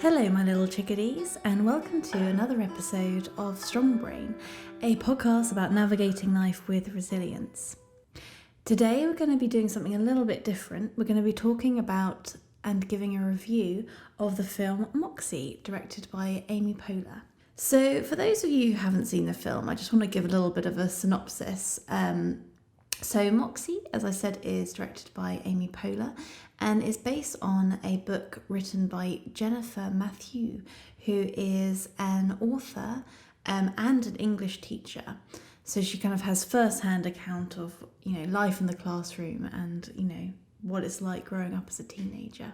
Hello, my little chickadees, and welcome to another episode of Strong Brain, a podcast about navigating life with resilience. Today, we're going to be doing something a little bit different. We're going to be talking about and giving a review of the film Moxie, directed by Amy Poehler. So, for those of you who haven't seen the film, I just want to give a little bit of a synopsis. So Moxie, as I said, is directed by Amy Poehler and is based on a book written by Jennifer Matthew, who is an author and an English teacher. So she kind of has first-hand account of, life in the classroom and, what it's like growing up as a teenager.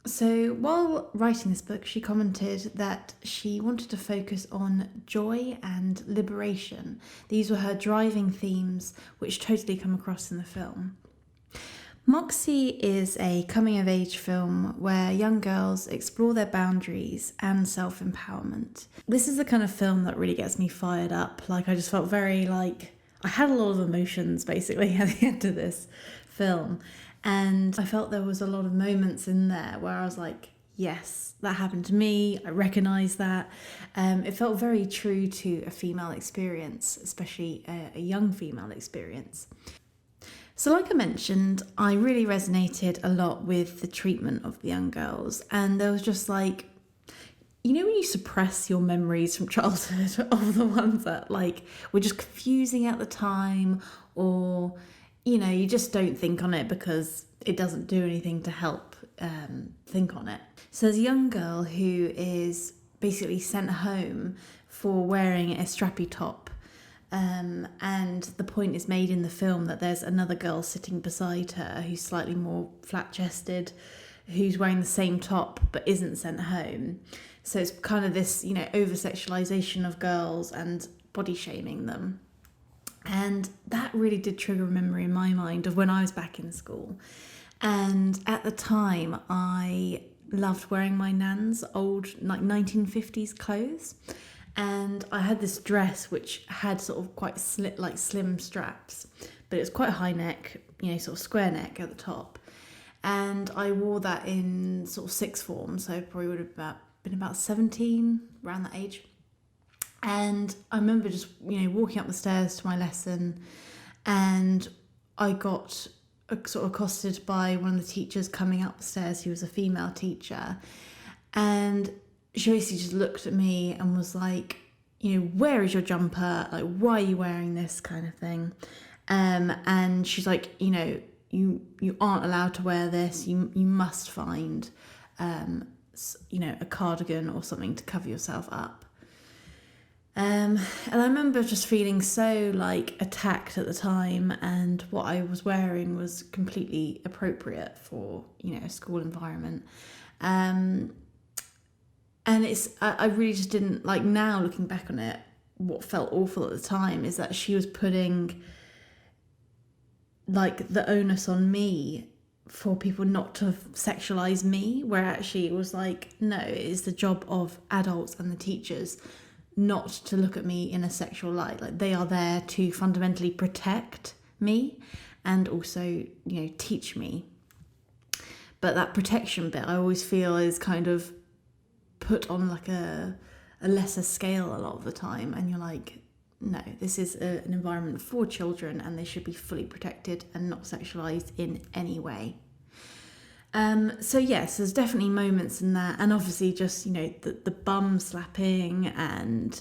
So while writing this book, she commented that she wanted to focus on joy and liberation. These were her driving themes, which totally come across in the film. Moxie is a coming-of-age film where young girls explore their boundaries and self-empowerment. This is the kind of film that really gets me fired up. I just felt very I had a lot of emotions basically at the end of this film. And I felt there was a lot of moments in there where I was like, yes, that happened to me. I recognise that. It felt very true to a female experience, especially a young female experience. So like I mentioned, I really resonated a lot with the treatment of the young girls. And there was just when you suppress your memories from childhood of the ones that were just confusing at the time, or you just don't think on it because it doesn't do anything to help think on it. So there's a young girl who is basically sent home for wearing a strappy top. And the point is made in the film that there's another girl sitting beside her who's slightly more flat-chested, who's wearing the same top but isn't sent home. So it's kind of this, over-sexualization of girls and body shaming them. And that really did trigger a memory in my mind of when I was back in school. And at the time, I loved wearing my nan's old 1950s clothes. And I had this dress which had sort of quite slim straps, but it was quite a high neck, sort of square neck at the top. And I wore that in sort of sixth form, so probably would have been about 17, around that age. And I remember just, walking up the stairs to my lesson, and I got sort of accosted by one of the teachers coming up the stairs, who was a female teacher. And she basically just looked at me and was like, where is your jumper? Why are you wearing this, kind of thing? And she's like, you aren't allowed to wear this. You must find, a cardigan or something to cover yourself up. And I remember just feeling so attacked at the time, and what I was wearing was completely appropriate for, a school environment. And I really just didn't now looking back on it, what felt awful at the time is that she was putting the onus on me for people not to sexualize me, where actually it was no, it is the job of adults and the teachers not to look at me in a sexual light. They are there to fundamentally protect me and also, teach me. But that protection bit, I always feel, is kind of put on a lesser scale a lot of the time. And you're like, no, this is an environment for children and they should be fully protected and not sexualized in any way. So yes, there's definitely moments in that, and obviously just the bum slapping and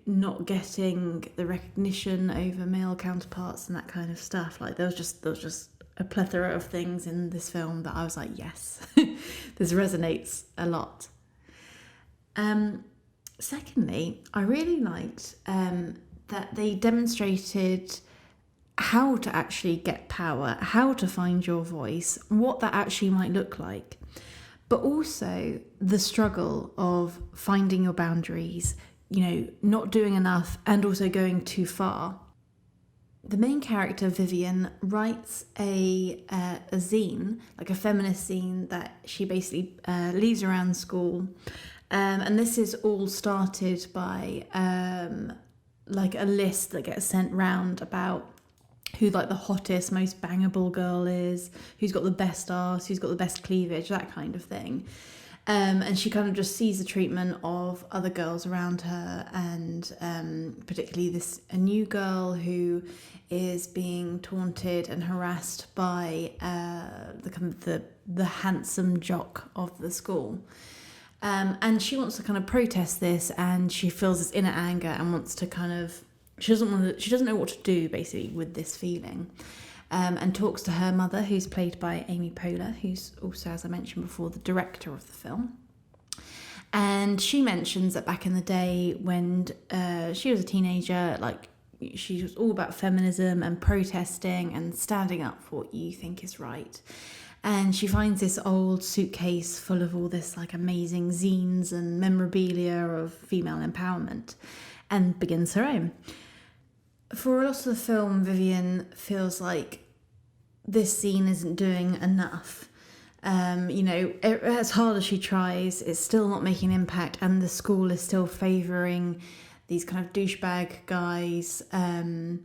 not getting the recognition over male counterparts and that kind of stuff. There was just a plethora of things in this film that I was like, yes, this resonates a lot. Secondly, I really liked that they demonstrated how to actually get power, how to find your voice, what that actually might look like, but also the struggle of finding your boundaries, not doing enough and also going too far. The main character, Vivian, writes a zine, a feminist zine that she basically leaves around school. And this is all started by a list that gets sent round about who like the hottest, most bangable girl is, who's got the best ass, who's got the best cleavage, that kind of thing. And she kind of just sees the treatment of other girls around her, and particularly a new girl who is being taunted and harassed by the handsome jock of the school. And she wants to kind of protest this, and she feels this inner anger and wants to kind of she doesn't know what to do basically with this feeling. And talks to her mother, who's played by Amy Poehler, who's also, as I mentioned before, the director of the film. And she mentions that back in the day when she was a teenager, like she was all about feminism and protesting and standing up for what you think is right. And she finds this old suitcase full of all this like amazing zines and memorabilia of female empowerment and begins her own. For a lot of the film, Vivian feels like this scene isn't doing enough. As hard as she tries, it's still not making an impact, and the school is still favouring these kind of douchebag guys, and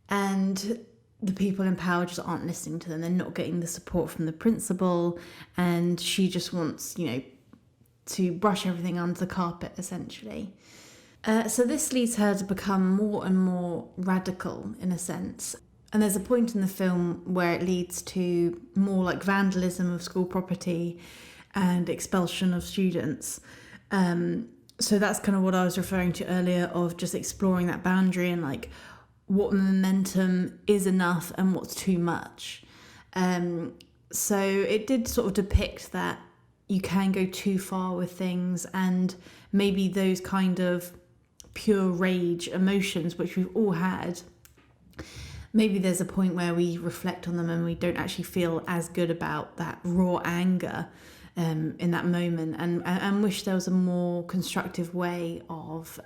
the people in power just aren't listening to them. They're not getting the support from the principal, and she just wants, to brush everything under the carpet, essentially. So this leads her to become more and more radical, in a sense. And there's a point in the film where it leads to more like vandalism of school property and expulsion of students. So that's kind of what I was referring to earlier, of just exploring that boundary and like what momentum is enough and what's too much. So it did sort of depict that you can go too far with things, and maybe those kind of pure rage emotions, which we've all had, maybe there's a point where we reflect on them and we don't actually feel as good about that raw anger in that moment, and wish there was a more constructive way of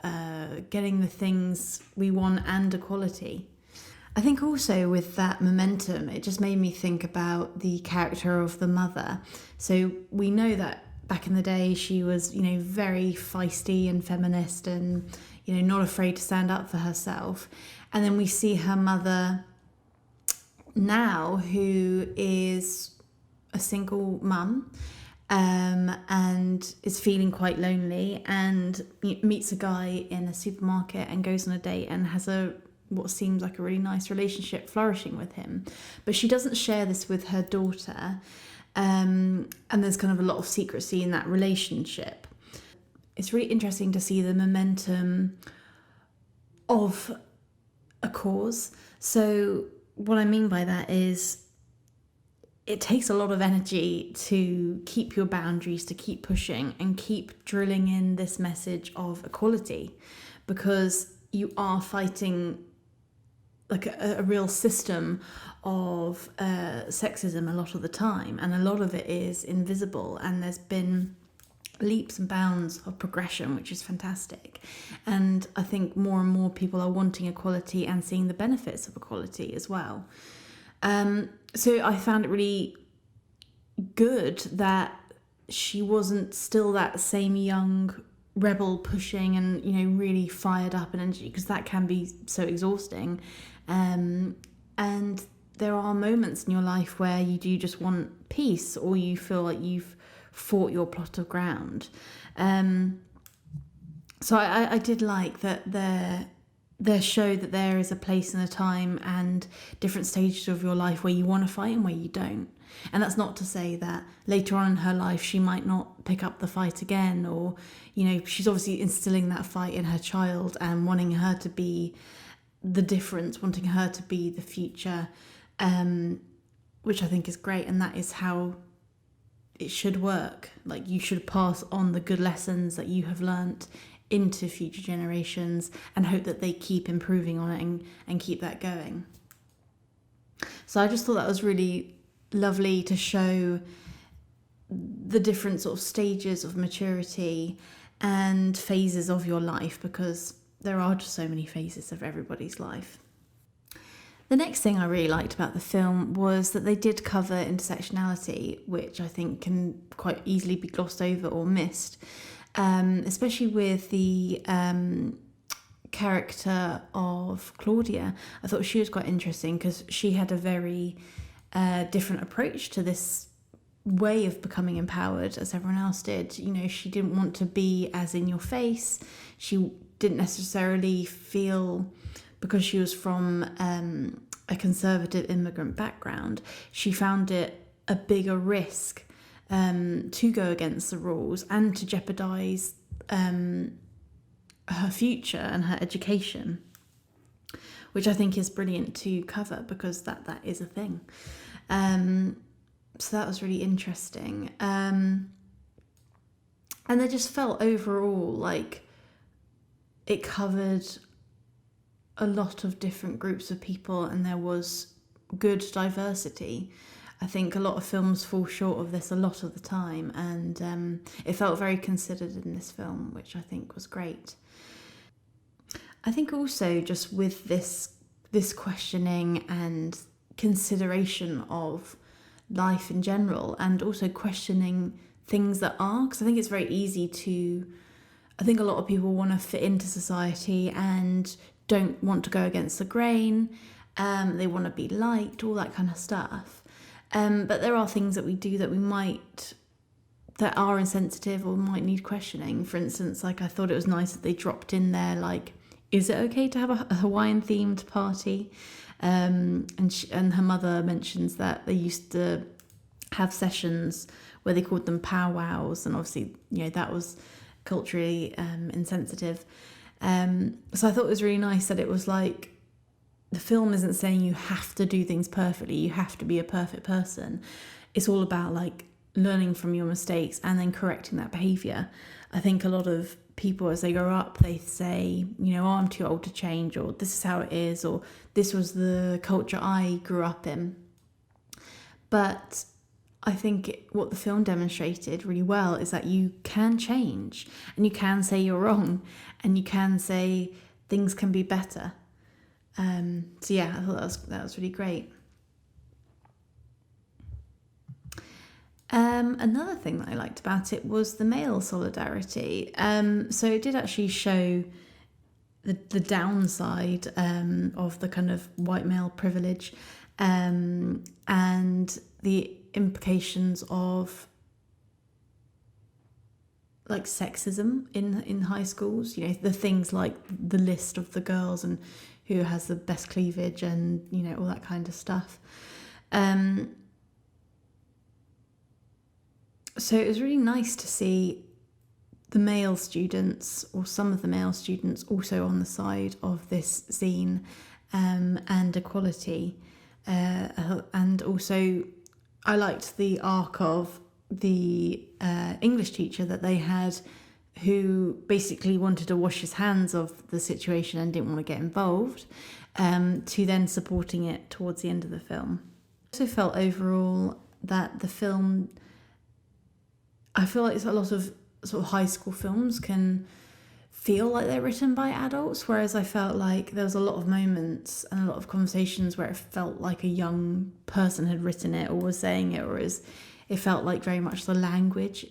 getting the things we want and equality. I think also with that momentum, it just made me think about the character of the mother. So we know that back in the day she was, very feisty and feminist and, not afraid to stand up for herself. And then we see her mother now, who is a single mum, and is feeling quite lonely, and meets a guy in a supermarket and goes on a date and has what seems like a really nice relationship flourishing with him. But she doesn't share this with her daughter, and there's kind of a lot of secrecy in that relationship. It's really interesting to see the momentum of a cause. So what I mean by that is it takes a lot of energy to keep your boundaries, to keep pushing and keep drilling in this message of equality, because you are fighting like a real system of sexism a lot of the time, and a lot of it is invisible, and there's been leaps and bounds of progression, which is fantastic. And I think more and more people are wanting equality and seeing the benefits of equality as well. So I found it really good that she wasn't still that same young rebel pushing and, really fired up and energy, because that can be so exhausting. And there are moments in your life where you do just want peace, or you feel like you've fought your plot of ground. So I did like that there showed that there is a place and a time and different stages of your life where you want to fight and where you don't. And that's not to say that later on in her life she might not pick up the fight again, or, she's obviously instilling that fight in her child and wanting her to be the difference, wanting her to be the future, which I think is great. And that is how it should work. Like, you should pass on the good lessons that you have learnt into future generations and hope that they keep improving on it and keep that going. So I just thought that was really lovely to show the different sort of stages of maturity and phases of your life, because there are just so many phases of everybody's life. The next thing I really liked about the film was that they did cover intersectionality, which I think can quite easily be glossed over or missed, especially with the character of Claudia, I thought she was quite interesting because she had a very different approach to this way of becoming empowered as everyone else did. You know, she didn't want to be as in your face. She didn't necessarily feel, because she was from a conservative immigrant background, she found it a bigger risk to go against the rules and to jeopardize her future and her education, which I think is brilliant to cover because that is a thing. So that was really interesting. And I just felt overall like it covered a lot of different groups of people and there was good diversity. I think a lot of films fall short of this a lot of the time, and it felt very considered in this film, which I think was great. I think also just with this questioning and consideration of life in general, and also questioning things that are, because I think it's very easy to, I think a lot of people want to fit into society and don't want to go against the grain. They want to be liked, all that kind of stuff. But there are things that we do that are insensitive or might need questioning. For instance, like I thought it was nice that they dropped in there, like, is it okay to have a Hawaiian themed party? And her mother mentions that they used to have sessions where they called them powwows, and obviously, you know, that was culturally insensitive. So I thought it was really nice that it was like, the film isn't saying you have to do things perfectly, you have to be a perfect person. It's all about like learning from your mistakes and then correcting that behaviour. I think a lot of people as they grow up, they say, you know, oh, I'm too old to change, or this is how it is, or this was the culture I grew up in. But I think what the film demonstrated really well is that you can change, and you can say you're wrong, and you can say things can be better. So yeah, I thought that was really great. Another thing that I liked about it was the male solidarity. So it did actually show the downside of the kind of white male privilege, and the implications of like sexism in high schools. You know, the things like the list of the girls and who has the best cleavage and, you know, all that kind of stuff. So it was really nice to see the male students, or some of the male students, also on the side of this zine, and equality. And also I liked the arc of the English teacher that they had, who basically wanted to wash his hands of the situation and didn't want to get involved, to then supporting it towards the end of the film. I also felt overall that the film, I feel like a lot of sort of high school films can feel like they're written by adults, whereas I felt like there was a lot of moments and a lot of conversations where it felt like a young person had written it or was saying it, or it felt like very much the language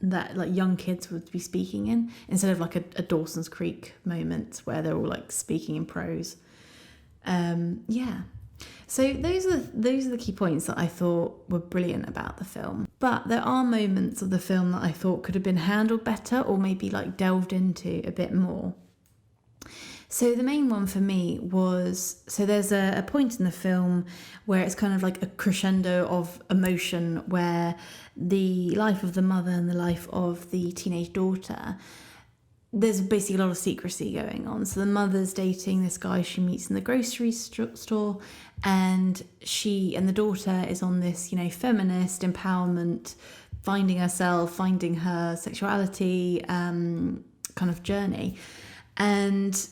that like young kids would be speaking in, instead of like a Dawson's Creek moment where they're all like speaking in prose. Yeah. So those are the key points that I thought were brilliant about the film. But there are moments of the film that I thought could have been handled better, or maybe like delved into a bit more. So the main one for me was, so there's a point in the film where it's kind of like a crescendo of emotion, where the life of the mother and the life of the teenage daughter, there's basically a lot of secrecy going on. So the mother's dating this guy she meets in the grocery store, and she and the daughter is on this, you know, feminist empowerment, finding herself, finding her sexuality kind of journey. And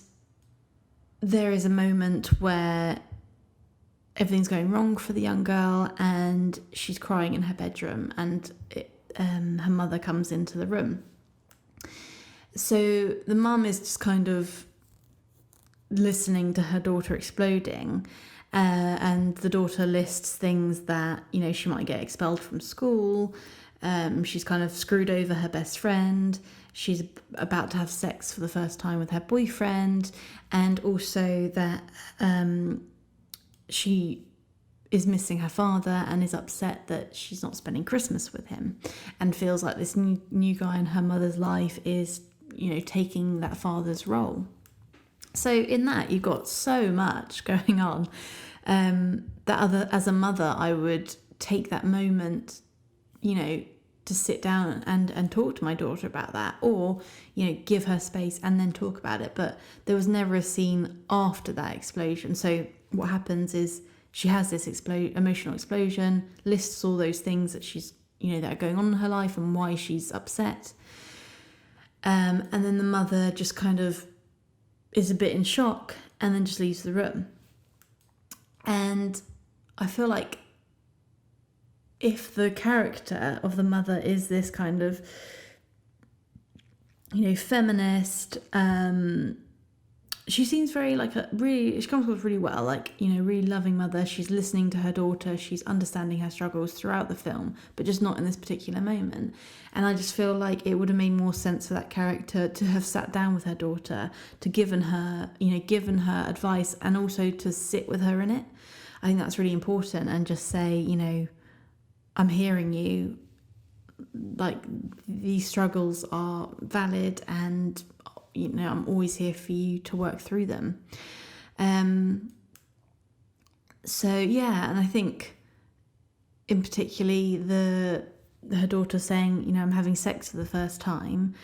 there is a moment where everything's going wrong for the young girl, and she's crying in her bedroom, and her mother comes into the room. So the mum is just kind of listening to her daughter exploding, and the daughter lists things that, you know, she might get expelled from school. She's kind of screwed over her best friend. she's about to have sex for the first time with her boyfriend, and also that she is missing her father and is upset that she's not spending Christmas with him, and feels like this new guy in her mother's life is, taking that father's role. So in that, you've got so much going on. As a mother, I would take that moment, to sit down and talk to my daughter about that, or, give her space and then talk about it. But there was never a scene after that explosion. So what happens is she has this emotional explosion, lists all those things that she's, that are going on in her life and why she's upset. And then the mother just kind of is a bit in shock and then just leaves the room. And I feel like if the character of the mother is this kind of, feminist, she seems very she comes across really well, really loving mother. She's listening to her daughter. She's understanding her struggles throughout the film, but just not in this particular moment. And I just feel like it would have made more sense for that character to have sat down with her daughter, to given her advice, and also to sit with her in it. I think that's really important, and just say, I'm hearing you. Like, these struggles are valid, and I'm always here for you to work through them. So yeah, and I think in particularly her daughter saying, I'm having sex for the first time.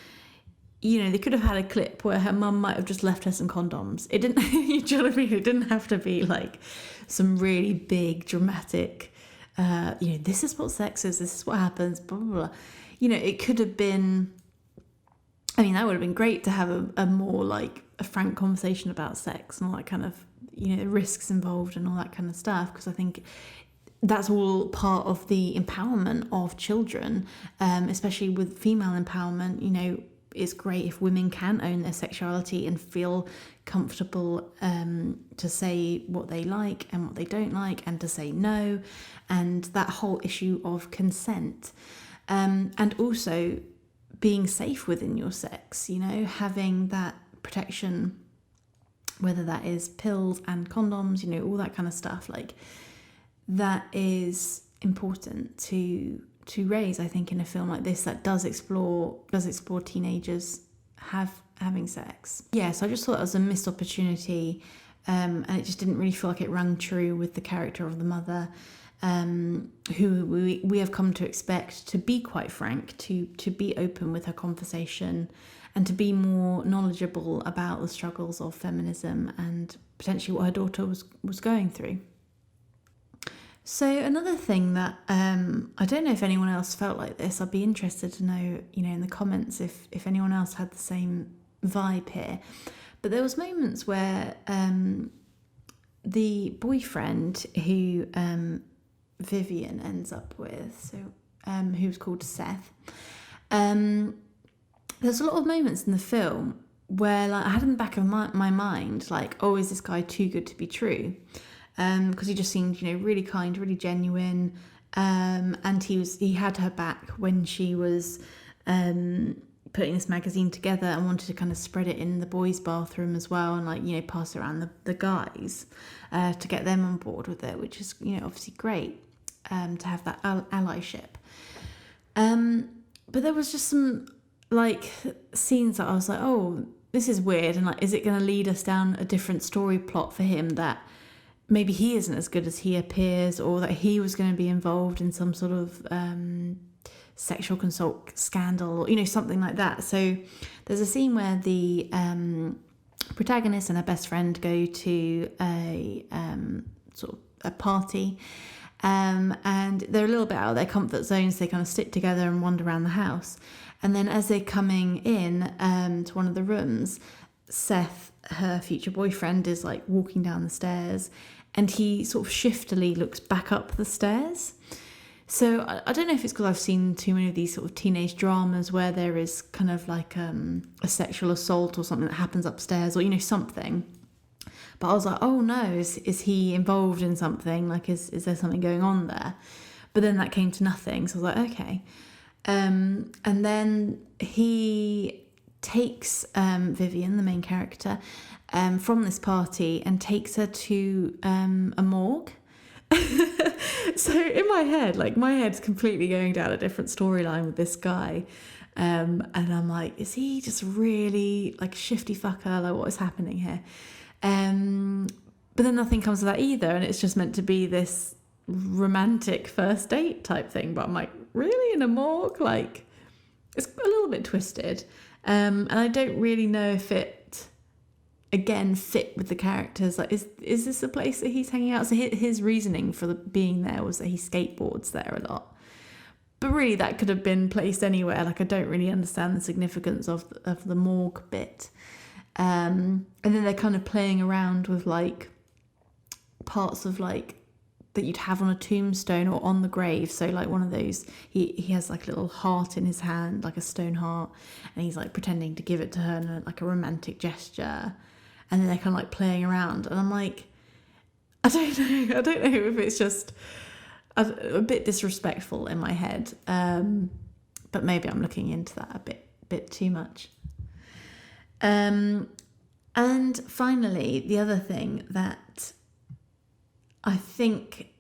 They could have had a clip where her mum might have just left her some condoms. It didn't, you know what I mean? It didn't have to be like some really big dramatic, this is what sex is, this is what happens, blah, blah, blah. It could have been, that would have been great to have a more a frank conversation about sex and all that kind of, the risks involved and all that kind of stuff. Because I think that's all part of the empowerment of children, especially with female empowerment. It's great if women can own their sexuality and feel comfortable to say what they like and what they don't like, and to say no, and that whole issue of consent, and also being safe within your sex, having that protection, whether that is pills and condoms, all that kind of stuff, that is important to raise, I think, in a film like this that does explore teenagers having sex. Yeah, so I just thought it was a missed opportunity, and it just didn't really feel like it rang true with the character of the mother, who we have come to expect to be quite frank, to be open with her conversation, and to be more knowledgeable about the struggles of feminism and potentially what her daughter was going through. So another thing that I don't know if anyone else felt like this. I'd be interested to know, in the comments if anyone else had the same vibe here. But there was moments where the boyfriend who Vivian ends up with, who's called Seth, there's a lot of moments in the film where I had in the back of my mind, is this guy too good to be true? Because he just seemed, really kind, really genuine, and he had her back when she was putting this magazine together and wanted to kind of spread it in the boys' bathroom as well, and pass it around the guys to get them on board with it, which is obviously great to have that allyship. But there was just some scenes that I was like, oh, this is weird, and is it going to lead us down a different story plot for him, that maybe he isn't as good as he appears, or that he was going to be involved in some sort of sexual consult scandal, or something like that. So there's a scene where the protagonist and her best friend go to a sort of a party, and they're a little bit out of their comfort zones. They kind of stick together and wander around the house, and then as they're coming in to one of the rooms, Seth, her future boyfriend, is walking down the stairs, and he sort of shiftily looks back up the stairs. So I don't know if it's because I've seen too many of these sort of teenage dramas where there is kind of a sexual assault or something that happens upstairs, or something. But I was like, oh no, is he involved in something? Is there something going on there? But then that came to nothing. So I was like, okay. And then he takes Vivian, the main character, from this party and takes her to a morgue. So in my head, like, my head's completely going down a different storyline with this guy. And I'm like, is he just really like a shifty fucker? Like, what is happening here? But then nothing comes of that either. And it's just meant to be this romantic first date type thing. But I'm like, really? In a morgue? Like, it's a little bit twisted. And I don't really know if it, again, fit with the characters. Like, is this a place that he's hanging out? So his reasoning for being there was that he skateboards there a lot. But really, that could have been placed anywhere. Like, I don't really understand the significance of the morgue bit. And then they're kind of playing around with, like, parts of, like, that you'd have on a tombstone or on the grave. So, like, one of those, he has, like, a little heart in his hand, like a stone heart, and he's, like, pretending to give it to her in like a romantic gesture. And then they're kind of, like, playing around. And I'm like, I don't know if it's just a bit disrespectful in my head, but maybe I'm looking into that a bit too much. And finally, the other thing that I think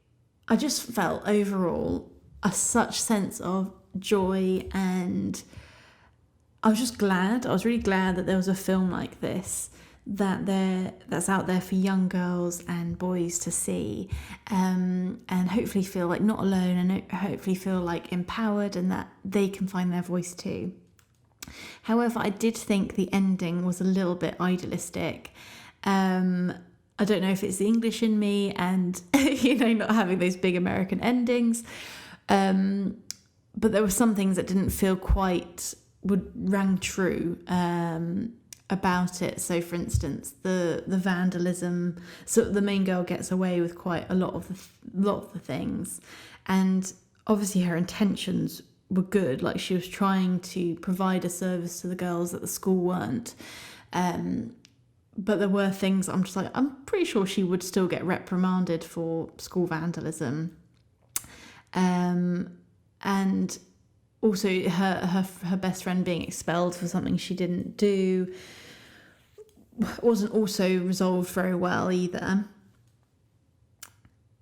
I just felt overall such sense of joy, and I was really glad that there was a film like this that's out there for young girls and boys to see, and hopefully feel like not alone, and hopefully feel like empowered, and that they can find their voice too. However, I did think the ending was a little bit idealistic. I don't know if it's the English in me and not having those big American endings, but there were some things that didn't feel quite rang true about it. So, for instance, the vandalism. So the main girl gets away with quite a lot of the things, and obviously her intentions were good. Like, she was trying to provide a service to the girls that the school weren't. But there were things I'm just like, I'm pretty sure she would still get reprimanded for school vandalism. And also her best friend being expelled for something she didn't do wasn't also resolved very well either.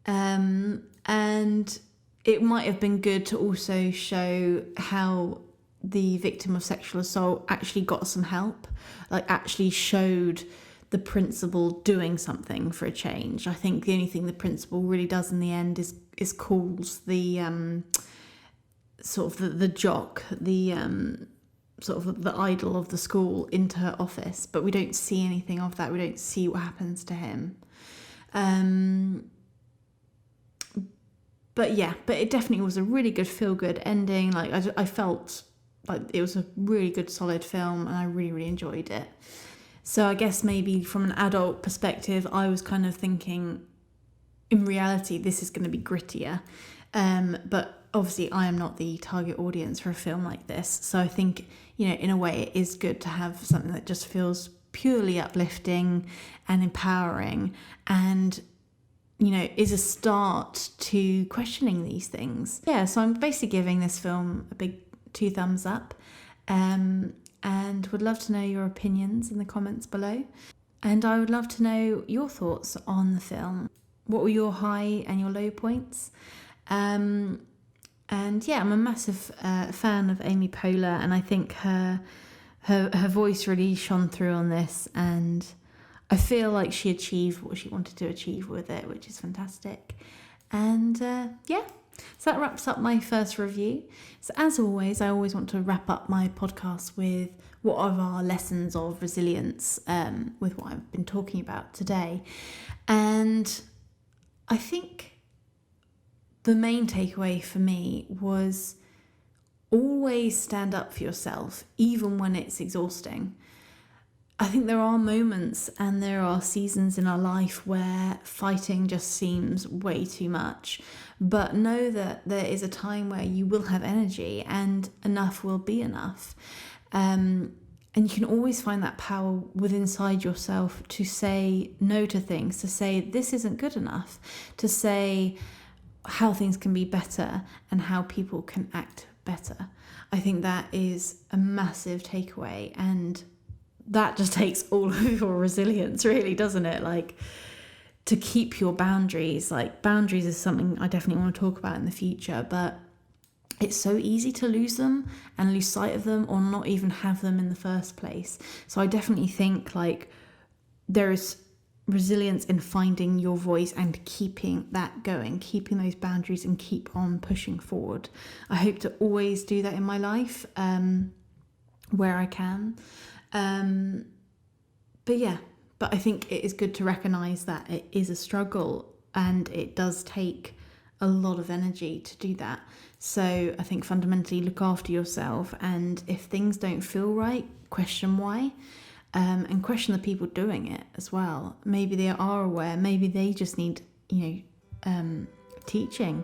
And it might have been good to also show how the victim of sexual assault actually got some help, like actually showed the principal doing something for a change. I think the only thing the principal really does in the end is calls the sort of the jock, the sort of the idol of the school into her office, but we don't see anything of that. We don't see what happens to him. But it definitely was a really good feel-good ending. Like, I felt like it was a really good, solid film, and I really, really enjoyed it. So I guess maybe from an adult perspective, I was kind of thinking, in reality, this is going to be grittier. But obviously, I am not the target audience for a film like this. So I think, in a way, it is good to have something that just feels purely uplifting and empowering, and is a start to questioning these things. Yeah, so I'm basically giving this film a big 2 thumbs up, and would love to know your opinions in the comments below. And I would love to know your thoughts on the film. What were your high and your low points? And yeah, I'm a massive fan of Amy Poehler, and I think her voice really shone through on this, and I feel like she achieved what she wanted to achieve with it, which is fantastic. And so that wraps up my first review. So as always, I always want to wrap up my podcast with what are our lessons of resilience, with what I've been talking about today. And I think the main takeaway for me was always stand up for yourself, even when it's exhausting. I think there are moments and there are seasons in our life where fighting just seems way too much, but know that there is a time where you will have energy and enough will be enough. And you can always find that power within inside yourself to say no to things, to say this isn't good enough, to say how things can be better and how people can act better. I think that is a massive takeaway, and that just takes all of your resilience, really, doesn't it? Like, to keep your boundaries. Like, boundaries is something I definitely want to talk about in the future, but it's so easy to lose them and lose sight of them, or not even have them in the first place. So I definitely think like there is resilience in finding your voice and keeping that going, keeping those boundaries and keep on pushing forward. I hope to always do that in my life, where I can. But I think it is good to recognise that it is a struggle and it does take a lot of energy to do that. So I think fundamentally look after yourself, and if things don't feel right, question why, and question the people doing it as well. Maybe they are aware, maybe they just need, teaching,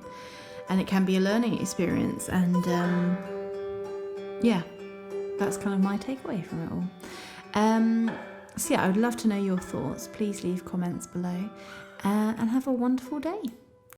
and it can be a learning experience. And that's kind of my takeaway from it all. So yeah, I would love to know your thoughts. Please leave comments below, and have a wonderful day.